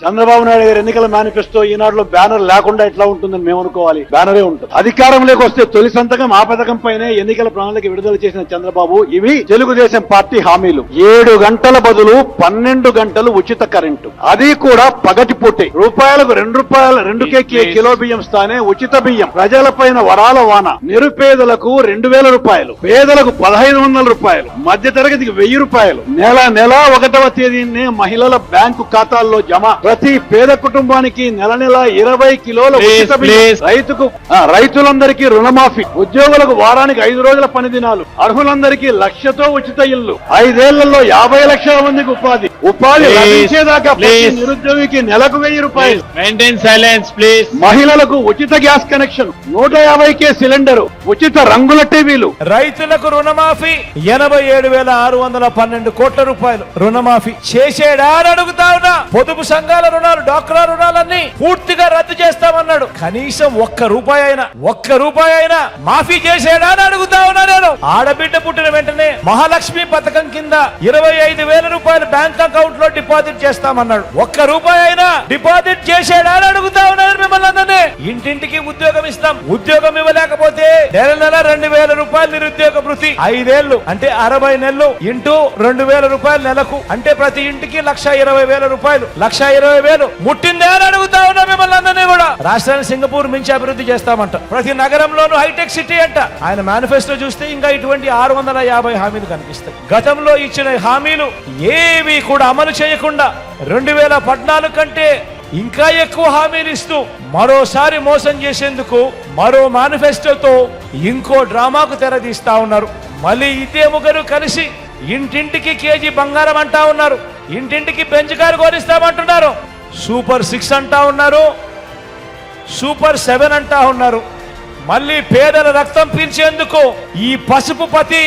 చంద్రబాబు నాయుడు గారి ఎన్నికల మేనిఫెస్టో ఈనాడులో బ్యానర్ లేకుండా ఎట్లా ఉంటుందని మేము అనుకోవాలి. బ్యానరే ఉంటుంది. అధికారంలోకి వస్తే తొలి సంతకం ఆ పథకం పైనే ఎన్నికల ప్రణాళిక విడుదల చేసిన చంద్రబాబు ఇవి తెలుగుదేశం పార్టీ హామీలు. 7 గంటల బదులు 12 గంటలు ఉచిత కరెంటు, అది కూడా పగటిపూటే. రూపాయలకు ₹2 కిలో బియ్యం స్థానే ఉచిత బియ్యం. ప్రజలపైన వరాల వాన. నిరుపేదలకు ₹2000, పేదలకు ₹1500, మధ్య తరగతికి ₹1000. నెల 1వ తేదీనే మహిళల బ్యాంకు ఖాతాల్లో జమ. ప్రతి పేద కుటుంబానికి నెల 20 కిలోల ఉచిత బియ్యం. రైతులందరికీ రుణమాఫీ. ఉద్యోగులకు వారానికి 5 రోజుల పని దినాలు. అర్హులందరికీ 1,00,000తో ఉచిత ఇల్లు. 5 ఏళ్లలో 50 లక్షల మందికి ఉపాధి లభించేదాకా ప్రతి నిరుద్యోగికి నెలకు ₹1000. Maintain silence please. మహిళలకు ఉచిత గ్యాస్ కనెక్షన్, 150K సిలిండరు, ఉచిత రంగుల టీవీలు. రైతులకు రుణమాఫీ 87,612 కోట్ల రూపాయలు రుణమాఫీ చేసేడా అని అడుగుతా ఉన్నా. పొదుపు సంఘాల రుణాలు, డాక్రా రుణాలన్నీ పూర్తిగా రద్దు చేస్తామన్నాడు. కనీసం ఒక్క రూపాయి అయినా మాఫీ చేసేడా అని అడుగుతా ఉన్నా నేను. ఆడబిడ్డ పుట్టిన వెంటనే మహాలక్ష్మి పథకం కింద 25,000 రూపాయలు బ్యాంక్ అకౌంట్ లో డిపాజిట్ చేస్తామన్నాడు. ఒక్క రూపాయి అయినా డిపాజిట్ చేసేడా అని అడుగుతా ఉన్నాను మిమ్మల్ని అందరినీ. ఇంటింటికి ఉద్యోగం ఇస్తాం. ఉద్యోగం ఇవ్వలేకపోతే నెల 2,000 రూపాయలు నిరుద్యోగ భృతి. 5 ఏళ్లు అంటే 60 నెలలు ఇంటూ 2,000 రూపాయలు నెలకు అంటే ప్రతి ఇంటికి 1,20,000 రూపాయలు. 1,20,000 ముట్టిందే అని అడుగుతా ఉన్నా మిమ్మల్ని అందరినీ కూడా. రాష్ట్రాన్ని సింగపూర్ మించి అభివృద్ధి చేస్తామంట. ప్రతి నగరంలోనూ హైటెక్ సిటీ అంట. ఆయన మేనిఫెస్టో చూస్తే ఇంకా ఇటువంటి 650 హామీలు కనిపిస్తాయి. గతంలో ఇచ్చిన హామీలు ఏవి కూడా అమలు చేయకుండా 2014 కంటే ఇంకా ఎక్కువ హామీలు ఇస్తూ మరోసారి మోసం చేసేందుకు మరో మేనిఫెస్టోతో ఇంకో డ్రామాకు తెరదీస్తా ఉన్నారు. మళ్ళీ ఇదే ముగ్గురు కలిసి ఇంటింటికి కేజీ బంగారం అంటా ఉన్నారు. ఇంటింటికి బెంచ్ కారు కొనిస్తామంటున్నారు. సూపర్ 6 అంటా ఉన్నారు. సూపర్ 7 అంటా ఉన్నారు. మళ్ళీ పేదల రక్తం పీల్చేందుకు ఈ పసుపు పతి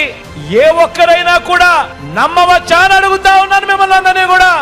ఏ ఒక్కరైనా కూడా నమ్మవచ్చా అని అడుగుతా ఉన్నాను మిమ్మల్ని అందరినీ కూడా.